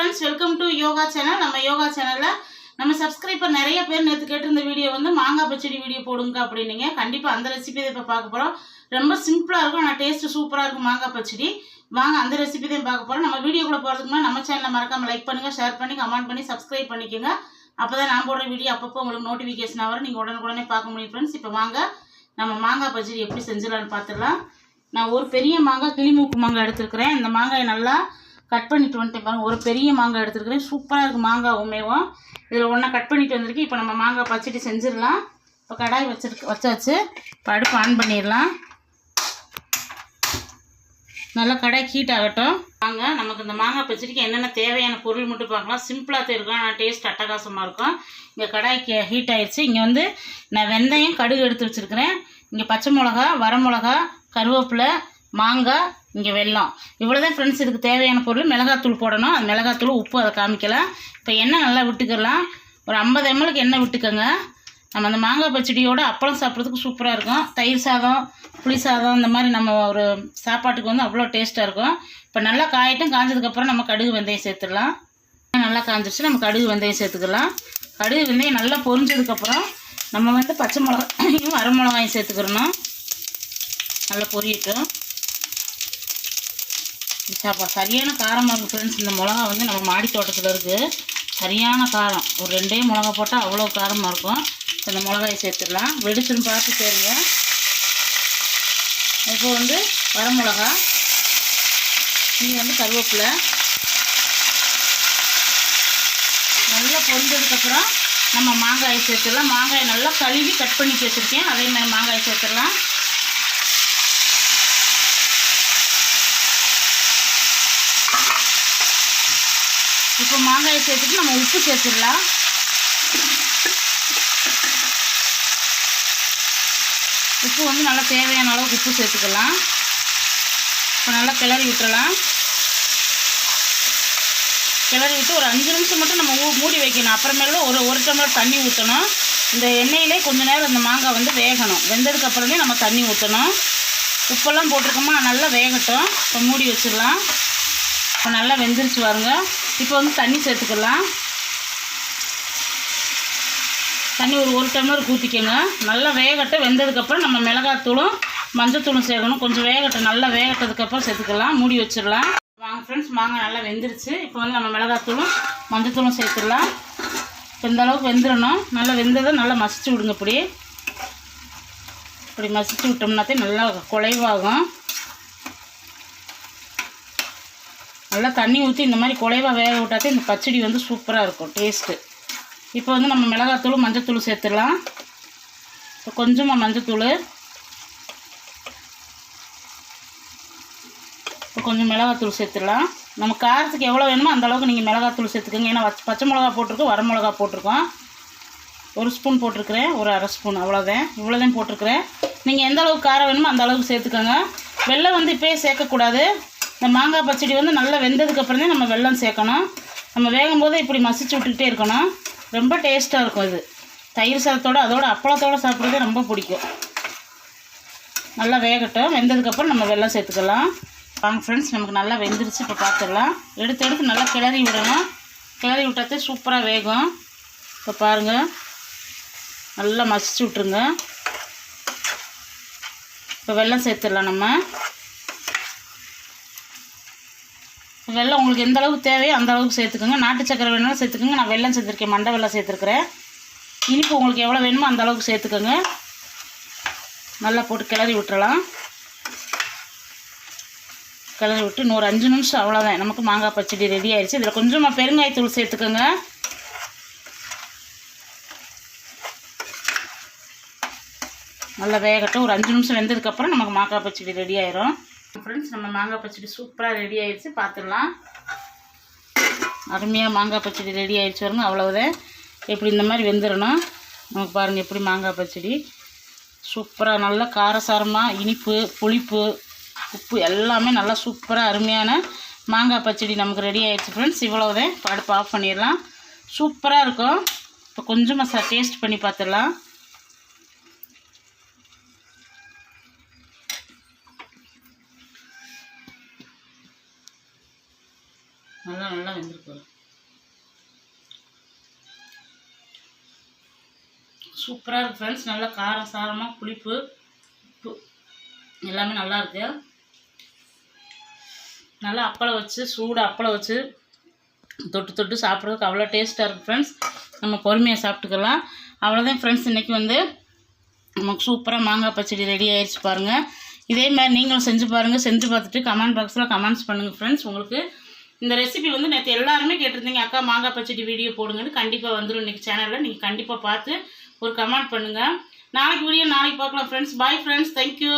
friends, welcome to yoga channel. நம்ம யோகா சேனல்ல நம்ம சப்ஸ்கிரைபர் நிறைய பேர் நேத்து கேட்டிருந்த வீடியோ வந்து மாங்காய் பச்சடி வீடியோ போடுங்க அப்படினீங்க. கண்டிப்பா அந்த ரெசிபி தான் இப்ப பார்க்க போறோம். ரொம்ப சிம்பிளா இருக்கும், ஆனா டேஸ்ட் சூப்பரா இருக்கும் மாங்காய் பச்சடி. வாங்க அந்த ரெசிபி தான் பார்க்க போறோம். நம்ம வீடியோக்குள்ள போறதுக்கு முன்னாடி நம்ம சேனலை மறக்காம லைக் பண்ணுங்க, ஷேர் பண்ணி கமெண்ட் பண்ணி சப்ஸ்கிரைப் பண்ணிக்கோங்க. அப்பதான் நான் போடுற வீடியோ அப்பப்போ உங்களுக்கு நோட்டிஃபிகேஷன் வரும், நீங்க உடனுக்குடனே பார்க்க முடியும் ஃப்ரெண்ட்ஸ். இப்போ வாங்க நம்ம மாங்காய் பச்சடி எப்படி செஞ்சிடலாம்னு பார்த்துடலாம். நான் ஒரு பெரிய மாங்காய் கிளிமூக்கு மாங்காய் எடுத்துருக்கிறேன். இந்த மாங்காயை நல்லா கட் பண்ணிட்டு வந்துட்டு பாருங்க. ஒரு பெரிய மாங்காய் எடுத்துருக்கிறேன், சூப்பராக இருக்குது மாங்காய் உண்மையும். இதில் ஒன்றா கட் பண்ணிட்டு வந்திருக்கு. இப்போ நம்ம மாங்காய் பச்சடி செஞ்சிடலாம். இப்போ கடாய் வச்சாச்சு. இப்போ அடுப்பு ஆன் பண்ணிடலாம். நல்லா கடாய் ஹீட் ஆகட்டும். வாங்க நமக்கு இந்த மாங்காய் பச்சடிக்கு என்னென்ன தேவையான பொருள் மட்டும் பார்க்கலாம். சிம்பிளாக தான் இருக்கும், ஆனால் டேஸ்ட் அட்டகாசமாக இருக்கும். இங்கே கடாய்க்கு ஹீட் ஆயிடுச்சு. இங்கே வந்து நான் வெந்தயம் கடுகு எடுத்து வச்சுருக்கிறேன். இங்கே பச்சை மிளகா, வரமிளகா, கருவேப்பிலை, மாங்காய், இங்கே வெல்லம். இவ்வளோதான் ஃப்ரெண்ட்ஸ் இதுக்கு தேவையான பொருள். மிளகாத்தூள் போடணும், அது மிளகாத்தூள் உப்பு அதை காமிக்கலாம். இப்போ எண்ணெய் நல்லா விட்டுக்கலாம். ஒரு 50 ml எண்ணெய் விட்டுக்கோங்க. நம்ம அந்த மாங்காய் பச்சடியோடு அப்பளம் சாப்பிட்றதுக்கு சூப்பராக இருக்கும். தயிர் சாதம், புளி சாதம், இந்த மாதிரி நம்ம ஒரு சாப்பாட்டுக்கு வந்து அவ்வளோ டேஸ்ட்டாக இருக்கும். இப்போ நல்லா காயட்டும். காஞ்சதுக்கப்புறம் நம்ம கடுகு வெந்தயம் சேர்த்துடலாம். நல்லா காஞ்சிடுச்சு, நம்ம கடுகு வெந்தயம் சேர்த்துக்கலாம். கடுகு வெந்தயம் நல்லா பொரிஞ்சதுக்கப்புறம் நம்ம வந்து பச்சை மிளகாயும் வரமிளகாயும் சேர்த்துக்கிறணும். நல்லா பொரியட்டும். சரியான காரமாக இருக்கும் ஃப்ரெண்ட்ஸ். இந்த மிளகா வந்து நம்ம மாடி தோட்டத்தில் இருக்குது, சரியான காரம். ஒரு 2 மிளகா போட்டால் அவ்வளோ காரமாக இருக்கும். இந்த மிளகாயை சேர்த்துடலாம். வெடிச்சுன்னு பார்த்து சேருங்க. இப்போ வந்து வரமிளகா, இங்கே வந்து கருவேப்பிலை நல்லா பொரிஞ்சதுக்கப்புறம் நம்ம மாங்காயை சேர்த்துடலாம். மாங்காயை நல்லா கழுவி கட் பண்ணி வச்சுருக்கேன், அதே மாதிரி மாங்காயை சேர்த்துடலாம். இப்போ மாங்காயை சேர்த்துட்டு நம்ம உப்பு சேர்த்துடலாம். உப்பு வந்து நல்லா தேவையான அளவுக்கு உப்பு சேர்த்துக்கலாம். இப்போ நல்லா கிளறி விட்டுறலாம். கிளறி விட்டு ஒரு 5 நிமிஷம் மட்டும் நம்ம மூடி வைக்கணும். அப்புறமேல ஒரு டம்ளர் தண்ணி ஊற்றணும். இந்த எண்ணெயிலே கொஞ்சம் நேரம் இந்த மாங்காய் வந்து வேகணும். வெந்ததுக்கப்புறமே நம்ம தண்ணி ஊற்றணும். உப்பெல்லாம் போட்டிருக்கோமா, நல்லா வேகட்டும். இப்போ மூடி வச்சிடலாம். இப்போ நல்லா வெந்துருச்சு பாருங்க. இப்போ வந்து தண்ணி சேர்த்துக்கலாம். தண்ணி ஒரு டம்ளர் ஊற்றிக்கோங்க. நல்லா வேகட்டும். வெந்ததுக்கப்புறம் நம்ம மிளகாத்தூளும் மஞ்சத்தூளும் சேர்க்கணும். கொஞ்சம் வேகட்டும். நல்லா வேகட்டதுக்கப்புறம் சேர்த்துக்கலாம். மூடி வச்சிடலாம். வாங்க ஃப்ரெண்ட்ஸ், மாங்காய் நல்லா வெந்துருச்சு. இப்போ வந்து நம்ம மிளகாத்தூளும் மஞ்சத்தூளும் சேர்த்துடலாம். இப்போ இந்த அளவுக்கு வெந்துடணும். நல்லா வெந்ததை நல்லா மசிச்சு விடுங்க. இப்படி மசிச்சு விட்டோம்னாத்தே நல்லா குழைவாகும். நல்லா தண்ணி ஊற்றி இந்த மாதிரி குழைவாக வேக விட்டாத்தே இந்த பச்சடி வந்து சூப்பராக இருக்கும் டேஸ்ட்டு. இப்போ வந்து நம்ம மிளகாத்தூள் மஞ்சத்தூள் சேர்த்துடலாம். இப்போ கொஞ்சமாக மஞ்சத்தூள், இப்போ கொஞ்சம் மிளகாத்தூள் சேர்த்துடலாம். நம்ம காரத்துக்கு எவ்வளோ வேணுமோ அந்த அளவுக்கு நீங்கள் மிளகாத்தூள் சேர்த்துக்கோங்க. ஏன்னா பச்சை மிளகா போட்டிருக்கோம், வரமிளகா போட்டிருக்கோம். 1 ஸ்பூன் போட்டிருக்கிறேன், ஒரு அரை ஸ்பூன், இவ்வளோதான் போட்டிருக்கிறேன். நீங்கள் எந்த அளவுக்கு காரம் வேணுமோ அந்த அளவுக்கு சேர்த்துக்கோங்க. வெல்லம் வந்து இப்போயே சேர்க்கக்கூடாது. இந்த மாங்காய் பச்சடி வந்து நல்லா வெந்ததுக்கப்புறம் தான் நம்ம வெல்லம் சேர்க்கணும். நம்ம வேகும் போதே இப்படி மசிச்சு விட்டுக்கிட்டே இருக்கணும். ரொம்ப டேஸ்ட்டாக இருக்கும் இது. தயிர் சாதத்தோடு அதோட அப்பளத்தோடு சாப்பிட்றதே ரொம்ப பிடிக்கும். நல்லா வேகட்டும். வெந்ததுக்கப்புறம் நம்ம வெல்லம் சேர்த்துக்கலாம். வாங்க ஃப்ரெண்ட்ஸ், நமக்கு நல்லா வெந்துருச்சு. இப்போ பார்த்துடலாம். எடுத்து நல்லா கிளறி விடணும். கிளறி விட்டாத்தே சூப்பராக வேகும். இப்போ பாருங்கள், நல்லா மசிச்சு விட்ருங்க. இப்போ வெல்லம் சேர்த்துடலாம். நம்ம வெல்லம் உங்களுக்கு எந்த அளவுக்கு தேவையோ அந்த அளவுக்கு சேர்த்துக்கோங்க. நாட்டு சக்கரை வேணாலும் சேர்த்துக்கோங்க. நான் வெல்லம் சேர்த்துருக்கேன், மண்டை வெல்லம் சேர்த்துருக்குறேன். இனிப்பு உங்களுக்கு எவ்வளோ வேணுமோ அந்த அளவுக்கு சேர்த்துக்கோங்க. நல்லா போட்டு கிளறி விட்டுறலாம். கிளறி விட்டு இன்னொரு 5 நிமிஷம், அவ்வளோதான். நமக்கு மாங்காய் பச்சடி ரெடி ஆயிடுச்சு. இதில் கொஞ்சமாக பெருங்காயத்தூள் சேர்த்துக்கோங்க. நல்லா வேகட்டும். ஒரு 5 நிமிஷம் வெந்ததுக்கப்புறம் நமக்கு மாங்காய் பச்சடி ரெடி ஆயிரும். ஃப்ரெண்ட்ஸ், நம்ம மாங்காய் பச்சடி சூப்பராக ரெடி ஆயிடுச்சு. பார்த்துடலாம். அருமையாக மாங்காய் பச்சடி ரெடி ஆயிடுச்சு வருங்க. அவ்வளோதான். எப்படி இந்த மாதிரி வெந்துடணும். நமக்கு பாருங்கள் எப்படி மாங்காய் பச்சடி சூப்பராக நல்லா காரசாரமாக, இனிப்பு, புளிப்பு, உப்பு எல்லாமே நல்லா சூப்பராக அருமையான மாங்காய் பச்சடி நமக்கு ரெடி ஆயிடுச்சு ஃப்ரெண்ட்ஸ். இவ்வளோதான். இப்போ அடுப்பு ஆஃப் பண்ணிடலாம். சூப்பராக இருக்கும். இப்போ கொஞ்சமாக டேஸ்ட் பண்ணி பார்த்துடலாம். நல்லா வெந்திருக்கு. சூப்பராக இருக்குது ஃப்ரெண்ட்ஸ். நல்லா காரம் சாரமாக புளிப்பு உப்பு எல்லாமே நல்லா இருக்குது. நல்லா அப்பளம் வச்சு சூடு அப்பளம் வச்சு தொட்டு தொட்டு சாப்பிட்றதுக்கு அவ்வளோ டேஸ்ட்டாக இருக்குது ஃப்ரெண்ட்ஸ். நம்ம பொறுமையாக சாப்பிட்டுக்கலாம். அவ்வளோதான் ஃப்ரெண்ட்ஸ். இன்றைக்கி வந்து நமக்கு சூப்பராக மாங்காய் பச்சடி ரெடி ஆயிடுச்சு பாருங்கள். இதே மாதிரி நீங்களும் செஞ்சு பாருங்கள். செஞ்சு பார்த்துட்டு கமெண்ட் பாக்ஸில் கமெண்ட்ஸ் பண்ணுங்கள் ஃப்ரெண்ட்ஸ். உங்களுக்கு இந்த ரெசிபி வந்து நேற்று எல்லாருமே கேட்டிருந்தீங்க, அக்கா மாங்காய் பச்சடி வீடியோ போடுங்கன்னு. கண்டிப்பாக வந்துடும் இன்றைக்கி சேனலில். நீங்கள் கண்டிப்பாக பார்த்து ஒரு கமெண்ட் பண்ணுங்கள். நாளைக்கு வீடியோ நாளைக்கு பார்க்கலாம் ஃப்ரெண்ட்ஸ். Bye friends. தேங்க்யூ.